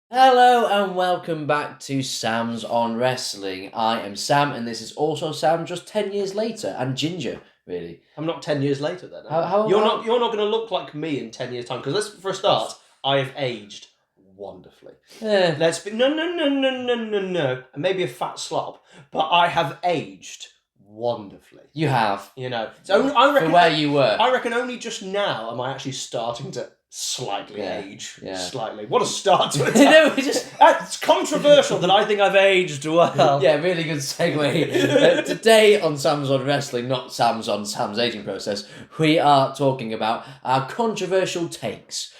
Hello and welcome back to Sam's on Wrestling. I am Sam, and this is also Sam, just 10 years later, and Ginger, really. I'm not 10 years later then. How- you're how- not. You're not going to look like me in 10 years' time. Because for a start, I have aged wonderfully. Eh, Let's be no, and maybe a fat slob, but I have aged wonderfully. you have. You know, so I reckon For where you were. I reckon only just now am I actually starting to slightly Yeah, age. yeah. Slightly. What a start to it. No, we just... It's controversial that I think I've aged well. Yeah, really good segue. Today on Sam's on Wrestling, not Sam's on Sam's aging process, we are talking about our controversial takes.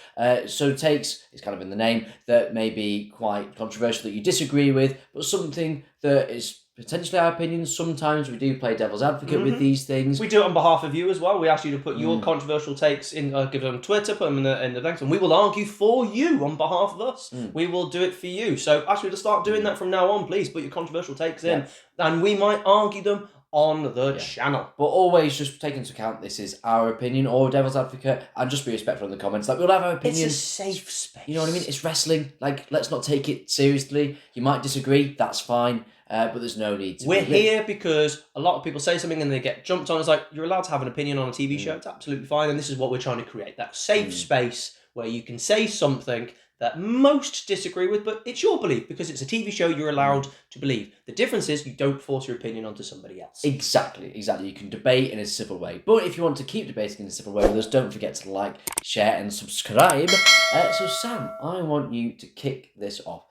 So takes is kind of in the name that may be quite controversial that you disagree with, but something that is potentially our opinion. Sometimes we do play devil's advocate with these things. We do it on behalf of you as well. We ask you to put your controversial takes in, give them on Twitter, put them in the things, and we will argue for you on behalf of us. We will do it for you. So ask you to start doing that from now on, please. Put your controversial takes in, and we might argue them on the channel. But always just take into account this is our opinion or devil's advocate, and just be respectful in the comments. Like, we'll have our opinions. It's a safe space. You know what I mean? It's wrestling. Like, let's not take it seriously. You might disagree. That's fine. But there's no need to. We're here because a lot of people say something and they get jumped on. It's like, you're allowed to have an opinion on a TV show. It's absolutely fine. And this is what we're trying to create. That safe space where you can say something that most disagree with, but it's your belief because it's a TV show. You're allowed to believe. The difference is you don't force your opinion onto somebody else. Exactly. You can debate in a civil way. But if you want to keep debating in a civil way with us, don't forget to like, share, and subscribe. So, Sam, I want you to kick this off.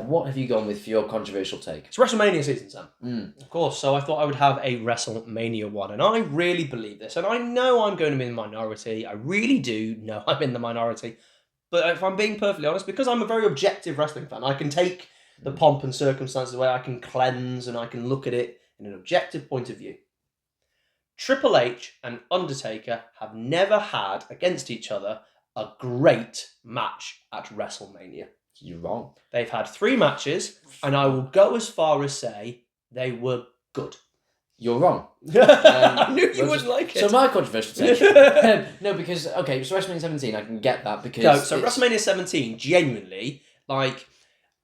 What have you gone with for your controversial take? It's WrestleMania season, Sam. Of course. So I thought I would have a WrestleMania one. And I really believe this. And I know I'm going to be in the minority. I really do know I'm in the minority. But if I'm being perfectly honest, because I'm a very objective wrestling fan, I can take the pomp and circumstances away. I can cleanse and I can look at it in an objective point of view. Triple H and Undertaker have never had against each other a great match at WrestleMania. You're wrong. They've had 3 matches, and I will go as far as say they were good. You're wrong. I knew you would like it. So my controversial take... no, because, okay, so WrestleMania 17, I can get that because... No, so WrestleMania 17, genuinely, like,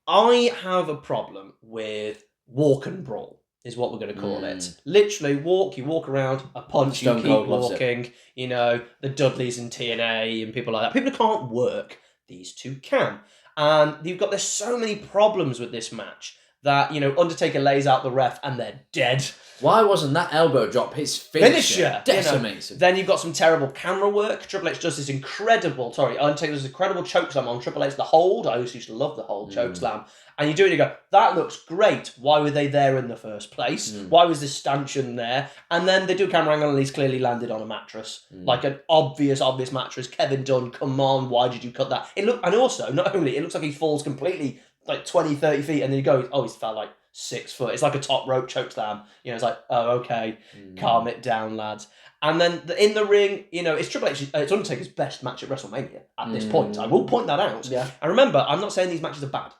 I have a problem with walk and brawl, is what we're going to call it. Literally, you walk around, a punch, Stone you Cold keep loves walking, you know, the Dudleys and TNA and people like that. People who can't work, these two can. And there's so many problems with this match that, you know, Undertaker lays out the ref and they're dead. Why wasn't that elbow drop his finisher? Decimates him. Then you've got some terrible camera work. Triple H does this Undertaker does this incredible chokeslam on Triple H, the hold. I always used to love the hold chokeslam. And you do it and you go, that looks great. Why were they there in the first place? Why was this stanchion there? And then they do a camera angle and he's clearly landed on a mattress. Like an obvious mattress. Kevin Dunn, come on, why did you cut that? And also, not only, it looks like he falls completely like 20, 30 feet and then he goes, oh, he's fell like 6 foot. It's like a top rope chokeslam. You know, it's like, oh, okay, calm it down, lads. And then in the ring, you know, it's Triple H, it's Undertaker's best match at WrestleMania at this point. I will point that out. Yeah. And remember, I'm not saying these matches are bad.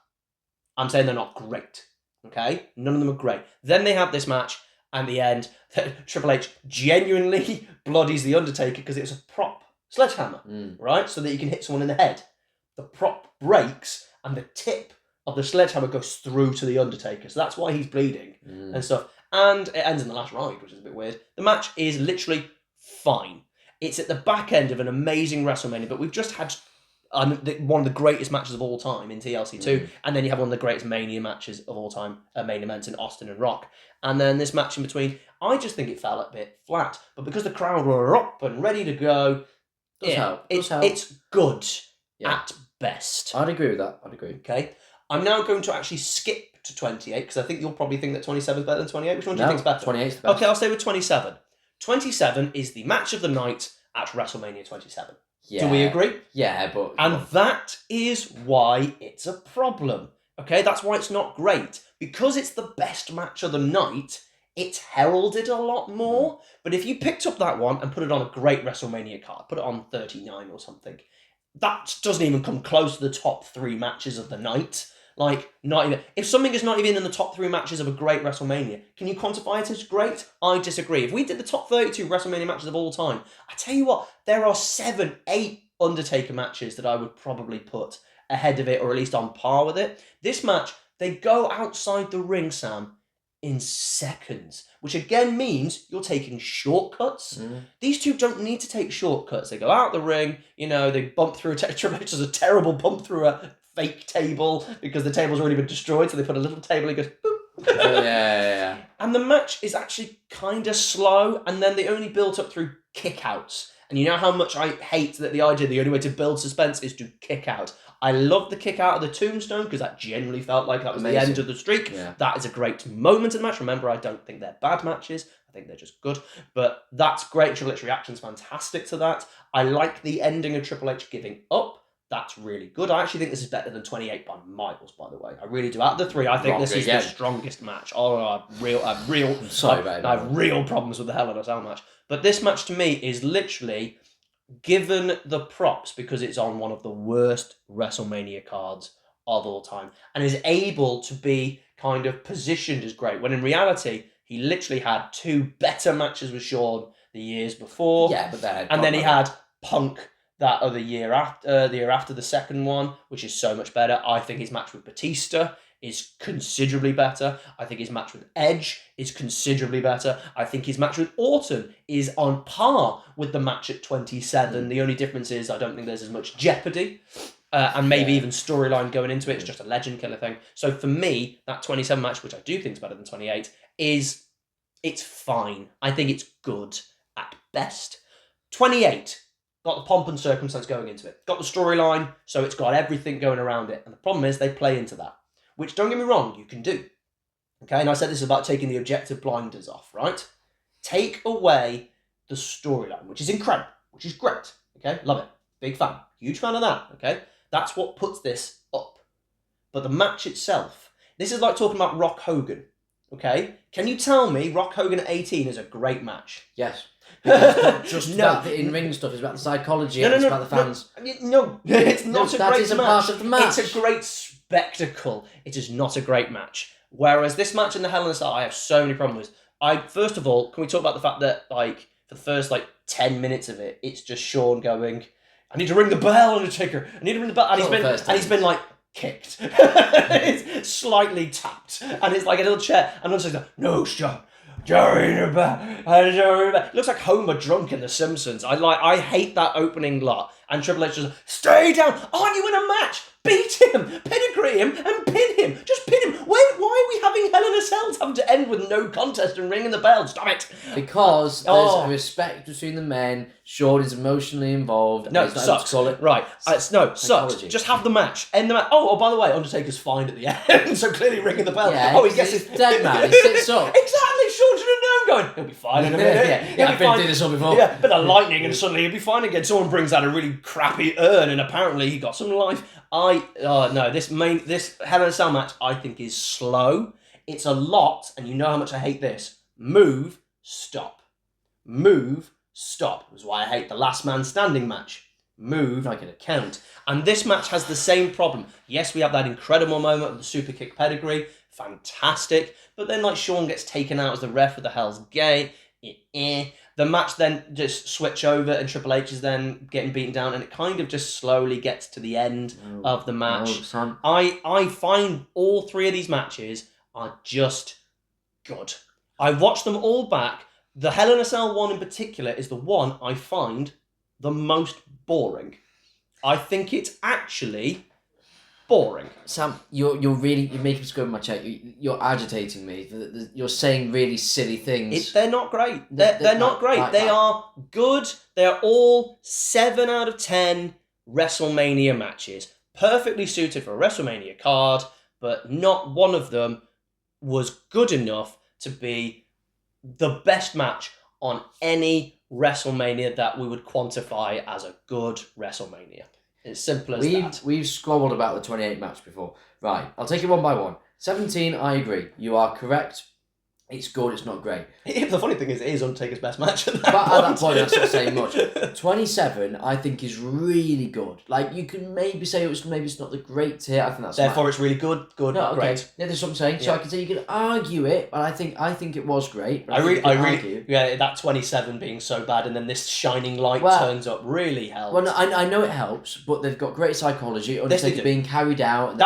I'm saying they're not great. Okay? None of them are great. Then they have this match, and the end, Triple H genuinely bloodies the Undertaker because it's a prop sledgehammer, right? So that you can hit someone in the head. The prop breaks, and the tip of the sledgehammer goes through to the Undertaker. So that's why he's bleeding and stuff. And it ends in the last ride, which is a bit weird. The match is literally fine. It's at the back end of an amazing WrestleMania, but we've just had one of the greatest matches of all time in TLC 2, and then you have one of the greatest Mania matches of all time, main events in Austin and Rock. And then this match in between, I just think it fell a bit flat. But because the crowd were up and ready to go, it's good at best. I'd agree with that. Okay. I'm now going to actually skip to 28, because I think you'll probably think that 27 is better than 28. Which one do you think is better? 28 is the best. Okay, I'll stay with 27. 27 is the match of the night at WrestleMania 27. Yeah. Do we agree? Yeah, but... And that is why it's a problem. Okay, that's why it's not great. Because it's the best match of the night, it's heralded a lot more. But if you picked up that one and put it on a great WrestleMania card, put it on 39 or something, that doesn't even come close to the top 3 matches of the night. Like, not even... If something is not even in the top 3 matches of a great WrestleMania, can you quantify it as great? I disagree. If we did the top 32 WrestleMania matches of all time, I tell you what, there are 7, 8 Undertaker matches that I would probably put ahead of it or at least on par with it. This match, they go outside the ring, Sam, in seconds, which again means you're taking shortcuts. These two don't need to take shortcuts. They go out the ring, they bump through Triple H does a terrible bump through a fake table because the table's already been destroyed, so they put a little table and it goes boop. Yeah. And the match is actually kind of slow, and then they only built up through kick-outs. And you know how much I hate that the only way to build suspense is to kick out. I love the kick out of the tombstone because that generally felt like that was the end of the streak. Yeah. That is a great moment in the match. Remember, I don't think they're bad matches. I think they're just good. But that's great. Triple H reaction's fantastic to that. I like the ending of Triple H giving up. That's really good. I actually think this is better than 28 by miles, by the way. I really do. Out of the three, I think this is the strongest match. Oh, I have real problems with the Hell in a Cell match. But this match to me is literally given the props because it's on one of the worst WrestleMania cards of all time and is able to be kind of positioned as great when in reality he literally had two better matches with Shawn the years before. Yeah, but then he had Punk that other year after, the year after the second one, which is so much better. I think his match with Batista is considerably better. I think his match with Edge is considerably better. I think his match with Orton is on par with the match at 27. The only difference is I don't think there's as much jeopardy and maybe even storyline going into it. It's just a legend killer thing. So for me, that 27 match, which I do think is better than 28, it's fine. I think it's good at best. 28. Got the pomp and circumstance going into it. Got the storyline, so it's got everything going around it. And the problem is they play into that, which, don't get me wrong, you can do. Okay, and I said this is about taking the objective blinders off, right? Take away the storyline, which is incredible, which is great. Okay, love it. Big fan. Huge fan of that. Okay, that's what puts this up. But the match itself, this is like talking about Rock Hogan. Okay, can you tell me Rock Hogan at 18 is a great match? Yes. It's not just about the in-ring stuff, it's about the psychology, it's about the fans. No, it's not a great match. That is a part of the match. It's a great spectacle. It is not a great match. Whereas this match in the Hell in a Cell, I have so many problems with. First of all, can we talk about the fact that, for the first, 10 minutes of it, it's just Shawn going, I need to ring the bell, Undertaker. I need to ring the bell. And he's been kicked. It's slightly tapped. And it's like a little chair. And Undertaker's like, no, Shawn. It looks like Homer drunk in The Simpsons. I hate that opening lot. And Triple H just, stay down. Aren't you in a match? Beat him, pedigree him, and pin him. Just pin him. Why are we having Hell in a Cell having to end with no contest and ringing the bell? Stop it. Because there's a respect between the men. Shawn is emotionally involved. No, sucks. Right. Sucks. Just have the match. End the match. Oh, by the way, Undertaker's fine at the end. So clearly ringing the bell. Yeah, he gets his dead man. He sits up. Exactly. Shawn should have known going, he'll be fine in a minute. I've been through this all before. Yeah, bit of lightning and suddenly he'll be fine again. Someone brings out a really crappy urn and apparently he got some life. This Hell in a Cell match I think is slow. It's a lot, and you know how much I hate this. Move, stop. Move, stop. That's why I hate the Last Man Standing match. Move, I can count. And this match has the same problem. Yes, we have that incredible moment of the super kick pedigree. Fantastic. But then Shawn gets taken out as the ref of the Hell's Gate. The match then just switch over and Triple H is then getting beaten down and it kind of just slowly gets to the end of the match. I find all three of these matches are just good. I watched them all back. The Hell in a Cell one in particular is the one I find the most boring. I think it's actually boring. Sam, you're making me go in my chair. You're agitating me. You're saying really silly things. They're not great. They're not great. They are good. They are all 7 out of 10 WrestleMania matches. Perfectly suited for a WrestleMania card, but not one of them was good enough to be the best match on any WrestleMania that we would quantify as a good WrestleMania. It's simple as that. We've squabbled about the 28 match before. Right, I'll take it one by one. 17, I agree. You are correct. It's good, it's not great. The funny thing is, it is Undertaker's best match at that But point. at that point, that's not saying much. 27, I think, is really good. Like, you can maybe say maybe it's not the great tier. I think that's Therefore, it's really good, no, okay. great. Yeah, that's what I'm saying. So Yeah. I can say you can argue it, but I think it was great. But I really, argue. yeah, that 27 being so bad, and then this shining light turns up really helps. Well, no, I know it helps, but they've got great psychology. Undertaker being carried out. And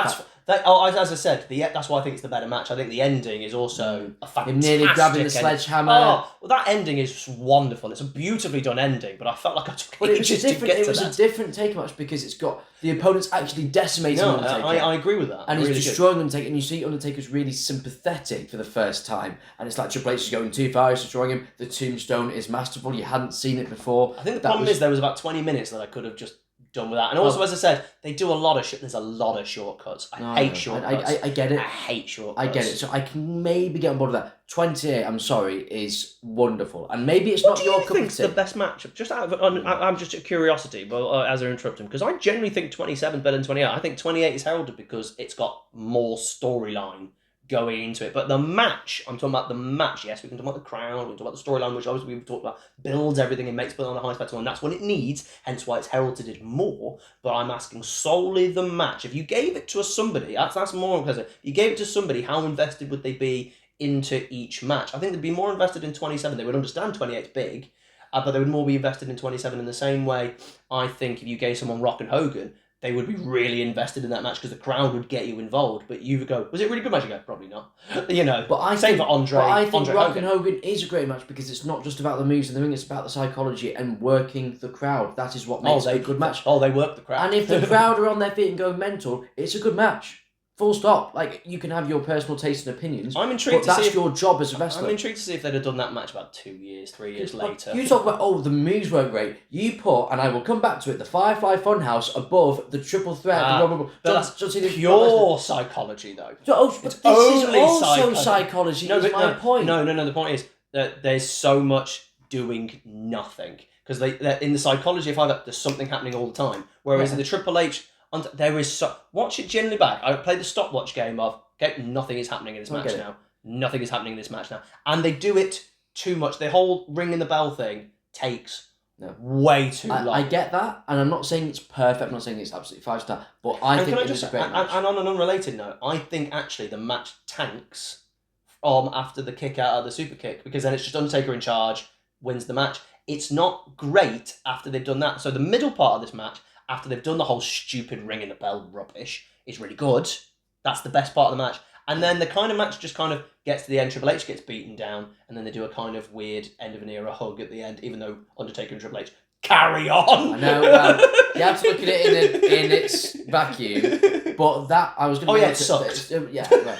as I said, that's why I think it's the better match. I think the ending is also a fantastic. Him nearly grabbing the sledgehammer. Oh, well, that ending is wonderful. It's a beautifully done ending, but I felt like I took ages to get to that. It was a different take match because it's got the opponent's actually decimating Undertaker. I agree with that. And really he's destroying Undertaker, and you see Undertaker's really sympathetic for the first time. And it's like Triple H is going too far, he's destroying him. The tombstone is masterful. You hadn't seen it before. I think the problem is there was about 20 minutes that I could have just done with that. And also, as I said, they do a lot of there's a lot of shortcuts. I hate shortcuts. I get it. I hate shortcuts. I get it. So I can maybe get on board with that. 28, I'm sorry, is wonderful. And maybe it's not your cup of tea. What do you think's the best matchup? Just out of, I'm just a curiosity, but as I interrupt him, because I generally think 27 better than 28. I think 28 is heralded because it's got more storyline going into it. But the match, I'm talking about the match. Yes, we can talk about the crowd, we can talk about the storyline, which obviously we've talked about, builds everything and makes it on a high spectacle, and that's what it needs, hence why it's heralded more. But I'm asking solely the match. If you gave it to somebody, that's more because if you gave it to somebody, how invested would they be into each match? I think they'd be more invested in 27. They would understand 28's big, but they would more be invested in 27 in the same way. I think if you gave someone Rock and Hogan, they would be really invested in that match because the crowd would get you involved. But you would go, was it a really good match? You go, probably not. But I think for Andre. But I think Andre Rock and Hogan is a great match because it's not just about the moves in the ring; it's about the psychology and working the crowd. That is what makes it a good match. Oh, they work the crowd. And if the crowd are on their feet and going mental, it's a good match. Full stop. Like, you can have your personal taste and opinions. I'm intrigued but that's your job as a wrestler. I'm intrigued to see if they'd have done that match about 2 years, 3 years later. You talk about, the moves weren't great. You put, and I will come back to it, the Firefly Funhouse above the triple threat. That's pure psychology, though. But this is also psychology. No, is my point. No. The point is that there's so much doing nothing. Because in the psychology of either, there's something happening all the time. Whereas in the Triple H, there is watch it generally back. I played the stopwatch game of nothing is happening in this match now. Nothing is happening in this match now, and they do it too much. The whole ringing the bell thing takes way too long. I get that, and I'm not saying it's perfect. I'm not saying it's absolutely 5-star, but I think it's a great match. And on an unrelated note, I think actually the match tanks after the kick out of the super kick, because then it's just Undertaker in charge, wins the match. It's not great after they've done that. So the middle part of this match, after they've done the whole stupid ringing the bell rubbish, is really good. That's the best part of the match. And then the kind of match just kind of gets to the end. Triple H gets beaten down, and then they do a kind of weird end of an era hug at the end, even though Undertaker and Triple H carry on. I know. You have to look at it in its vacuum. But that, I was going to... it sucked. Yeah, right.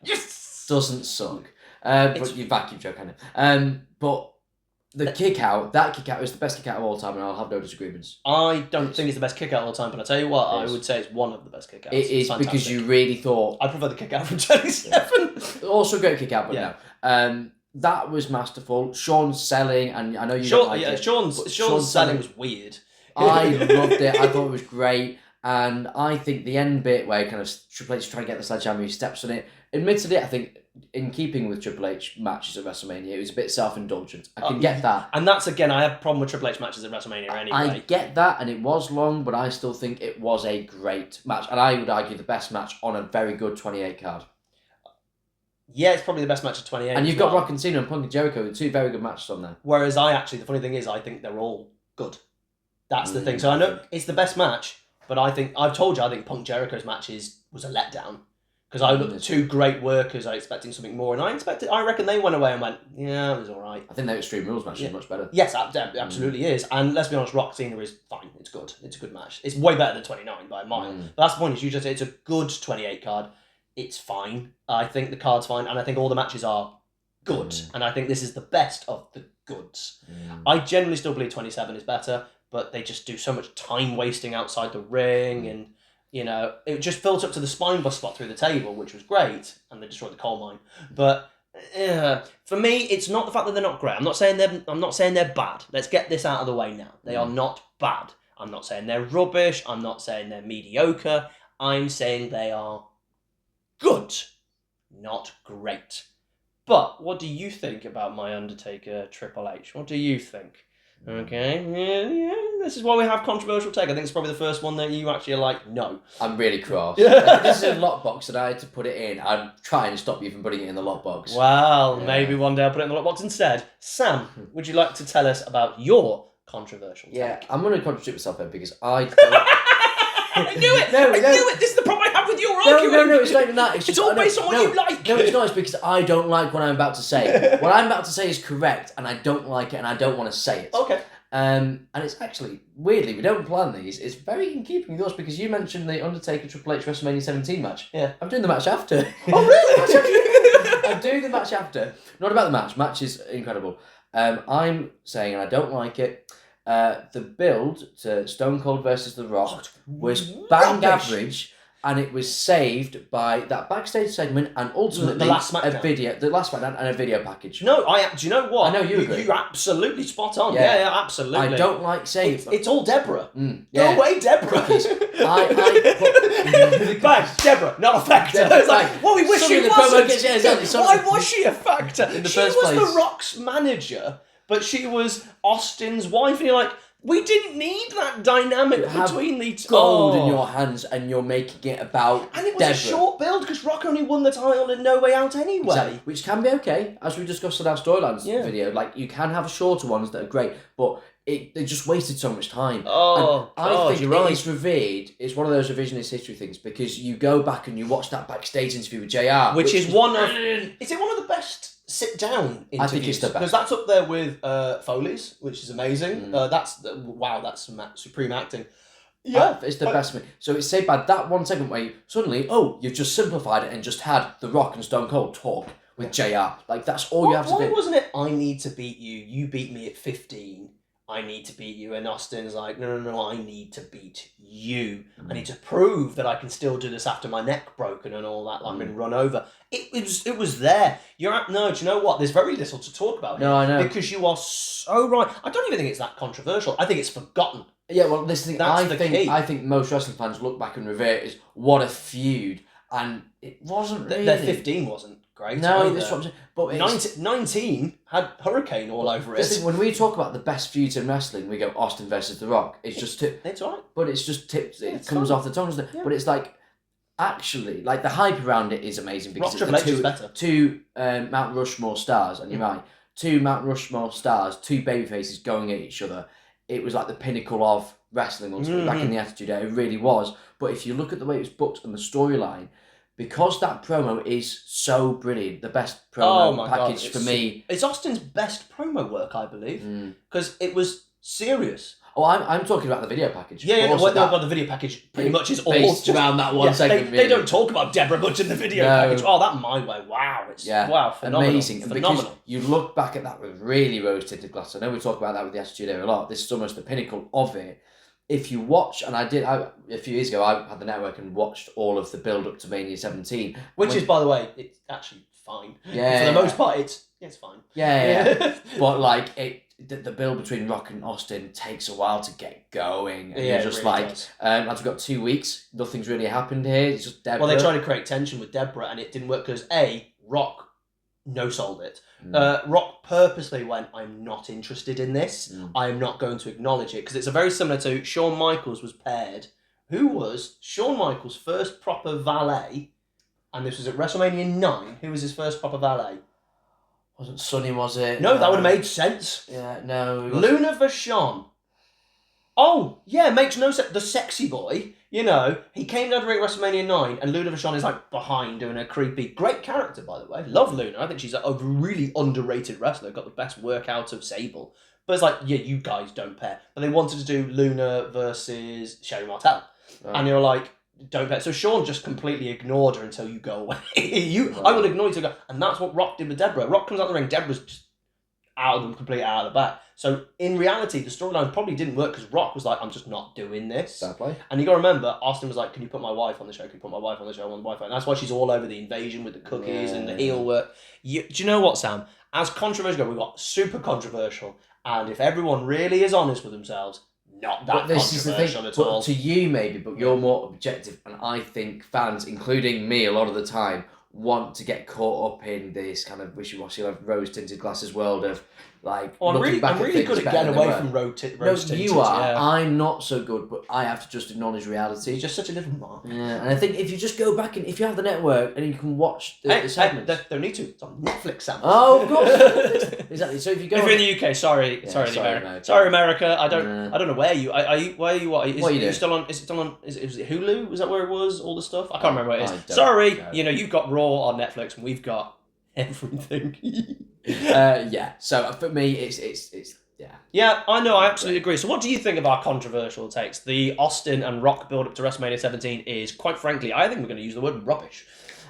Yes! Doesn't suck. But you vacuum joke, kind of. But... that kick out is the best kick out of all time, and I'll have no disagreements. I don't think it's the best kick out of all time, but I tell you what, I would say it's one of the best kick outs. It is because you really thought... I prefer the kick out from 27. Also a great kick out, but no. That was masterful. Sean's selling, and I know you don't like it. Sean's selling was weird. I loved it. I thought it was great. And I think the end bit where kind of Triple H is trying to get the sledgehammer, he steps on it. Admittedly, I think in keeping with Triple H matches at WrestleMania, it was a bit self-indulgent. I can get that. And that's, again, I have a problem with Triple H matches at WrestleMania anyway. I get that, and it was long, but I still think it was a great match. And I would argue the best match on a very good 28 card. Yeah, it's probably the best match of 28. And you've got Rock and Cena and Punk and Jericho, the two very good matches on there. Whereas the funny thing is, I think they're all good. That's the thing. So I know it's the best match, but I've told you, I think Punk Jericho's match was a letdown. Because I looked at two great workers, I expecting something more, and I reckon they went away and went, yeah, it was all right. I think the Extreme Rules match is much better. Yes, absolutely is. And let's be honest, Rock Cena is fine. It's good. It's a good match. It's way better than 29 by a mile. But that's the point, is it's a good 28 card. It's fine. I think the card's fine, and I think all the matches are good. And I think this is the best of the goods. I generally still believe 27 is better, but they just do so much time wasting outside the ring, and it just built up to the spine bust spot through the table, which was great, and they destroyed the coal mine. But for me, it's not the fact that they're not great. I'm not saying they're bad. Let's get this out of the way now. They are not bad. I'm not saying they're rubbish. I'm not saying they're mediocre. I'm saying they are good. not great. But what do you think about my Undertaker Triple H? What do you think? Okay, yeah, this is why we have controversial take. I think it's probably the first one that you actually are like, no. I'm really cross. If this is a lockbox and I had to put it in, I'd try and stop you from putting it in the lockbox. Well, maybe one day I'll put it in the lockbox instead. Sam, would you like to tell us about your controversial take? Yeah, I'm going to contradict myself here because I don't... I knew it! I knew it! This is the problem I have with your argument! No, it's not even that. It's all based on what you like! No, it's not. It's because I don't like what I'm about to say. What I'm about to say is correct, and I don't like it, and I don't want to say it. Okay. And it's actually, weirdly, we don't plan these. It's very in keeping with us because you mentioned the Undertaker Triple H WrestleMania 17 match. Yeah. I'm doing the match after. Oh, really? I'm doing the match after. Not about the match. Match is incredible. I'm saying, and I don't like it, the build to Stone Cold versus The Rock was bang average, and it was saved by that backstage segment and ultimately the last SmackDown. the last SmackDown and a video package. No, do you know what? I know you agree. You're absolutely spot on. Yeah, absolutely. I don't like save. It's all Deborah. Yeah. No way, Deborah. Bang, Deborah, not a factor. It's like, well, we wish she wasn't. Why was she a factor? In the she first was place. The Rock's manager, but she was Austin's wife, and you're like, we didn't need that dynamic between the two. Gold in your hands, and you're making it about And it was Deborah. a short build because Rock only won the title in No Way Out anyway. Exactly. Which can be okay, as we discussed in our storylines video. Like, you can have shorter ones that are great, but they just wasted so much time. I think you're right. It's revered. It's one of those revisionist history things because you go back and you watch that backstage interview with JR, which is one of. Is it one of the best sit down interviews? I think it's the best because that's up there with Foley's, which is amazing. That's supreme acting. Yeah, it's the best. So it's saved by that one segment where you've just simplified it and just had The Rock and Stone Cold talk with JR. Like, that's all you have to do. Why wasn't it? I need to beat you. You beat me at 15. I need to beat you. And Austin's like, no, I need to beat you. I need to prove that I can still do this after my neck broken and all that. Like, I've been run over. It was there. Do you know what? There's very little to talk about here. No, I know. Because you are so right. I don't even think it's that controversial. I think it's forgotten. Yeah, well, this thing, That's the key. I think most wrestling fans look back and revere it as what a feud. And it wasn't really. Their 15 wasn't great. No, this what I'm saying. But 19 had Hurricane all over it. When we talk about the best feuds in wrestling, we go Austin versus The Rock. It's just it's all right. But it's just tips. It comes off the tongue. Yeah. But it's like, actually, like, the hype around it is amazing because it's two Mount Rushmore stars, and you're right, two Mount Rushmore stars, two babyfaces going at each other. It was like the pinnacle of wrestling ultimately back in the Attitude Era. It really was. But if you look at the way it was booked and the story-line, because that promo is so brilliant, the best promo package for me. It's Austin's best promo work, I believe, because it was serious. Oh, I'm talking about the video package. The video package pretty much is all based around that one segment. They don't talk about Deborah much in the video package. Oh, that My Way. Wow. Wow, phenomenal. Amazing. Phenomenal. Because you look back at that with really rose-tinted glasses. I know we talk about that with the Attitude Era a lot. This is almost the pinnacle of it. If you watch, and a few years ago, I had the network and watched all of the build-up to Mania 17. Which is, by the way, it's actually fine. Yeah. For the most part, it's fine. Yeah. But, like, the build between Rock and Austin takes a while to get going. And you're just really as we've got 2 weeks, nothing's really happened here. It's just Deborah. Well, they tried to create tension with Deborah, and it didn't work because, Rock no-sold it. Rock purposely went, I'm not interested in this. I am not going to acknowledge it. Because it's a very similar to Shawn Michaels was paired. Who was Shawn Michaels' first proper valet? And this was at WrestleMania 9. Who was his first proper valet? Wasn't Sonny, was it? No, that would have made sense. Yeah, no. Luna Vachon. Oh, yeah, makes no sense. The sexy boy, he came down to WrestleMania 9, and Luna Vachon is like behind doing a creepy, great character, by the way. Love Luna. I think she's a really underrated wrestler. Got the best work out of Sable. But it's like, yeah, you guys don't pair. But they wanted to do Luna versus Sherry Martel. Right. And you're like, don't pair. So Shawn just completely ignored her until you go away. I will ignore you to go. And that's what Rock did with Deborah. Rock comes out the ring, Deborah's just completely out of the back. So in reality, the storyline probably didn't work because Rock was like, I'm just not doing this. Exactly. And you got to remember, Austin was like, can you put my wife on the show? Can you put my wife on the show? I want the wife on. And that's why she's all over the invasion with the cookies and the heel work. Do you know what, Sam? As controversial, we got super controversial. And if everyone really is honest with themselves, not that controversial at all. To you, maybe, but you're more objective. And I think fans, including me a lot of the time, want to get caught up in this kind of wishy-washy, like rose-tinted glasses world of like. Oh, I'm looking back really at good things at better getting than they away were. from No, rose tinted. you are. Yeah. I'm not so good, but I have to just acknowledge reality. He's just such a little mark. Yeah, and I think if you just go back and if you have the network and you can watch the segments. Don't need to. It's on Netflix, Sam. Oh, of course. Exactly. So if you go. If you're in the UK, sorry, sorry, America. America. Sorry, America. I don't know where you. Are you? Where are you? What? Is What are you it doing? still on? Is it still on? Is it Hulu? Was that where it was? All the stuff. I can't remember what it I is. don't Sorry, know. you've got Raw on Netflix, and we've got everything. Yeah. So for me, it's yeah. Yeah, I know. I absolutely agree. So, what do you think of our controversial takes? The Austin and Rock build up to WrestleMania 17 is, quite frankly, I think we're going to use the word rubbish.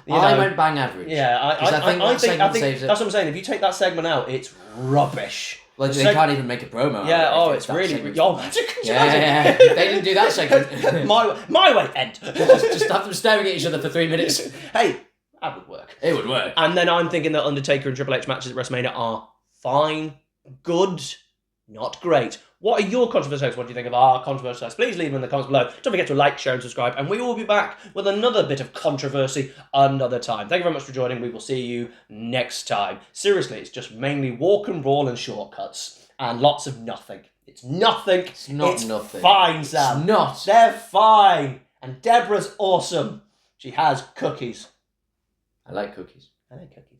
I went bang average. Yeah, I think saves it. that's what I'm saying. If you take that segment out, it's rubbish. Like they can't even make a promo. Yeah. out of it Oh, if it's that really. segment's Oh, bad. yeah. They didn't do that segment. my way end. just have them staring at each other for 3 minutes. Hey, that would work. It would work. And then I'm thinking that Undertaker and Triple H matches at WrestleMania are fine, good, not great. What are your controversial takes? What do you think of our controversial takes? Please leave them in the comments below. Don't forget to like, share, and subscribe. And we will be back with another bit of controversy another time. Thank you very much for joining. We will see you next time. Seriously, it's just mainly walk and brawl and shortcuts. And lots of nothing. It's nothing. It's not nothing. Fine, Sam. It's not. They're fine. And Deborah's awesome. She has cookies. I like cookies. I like cookies.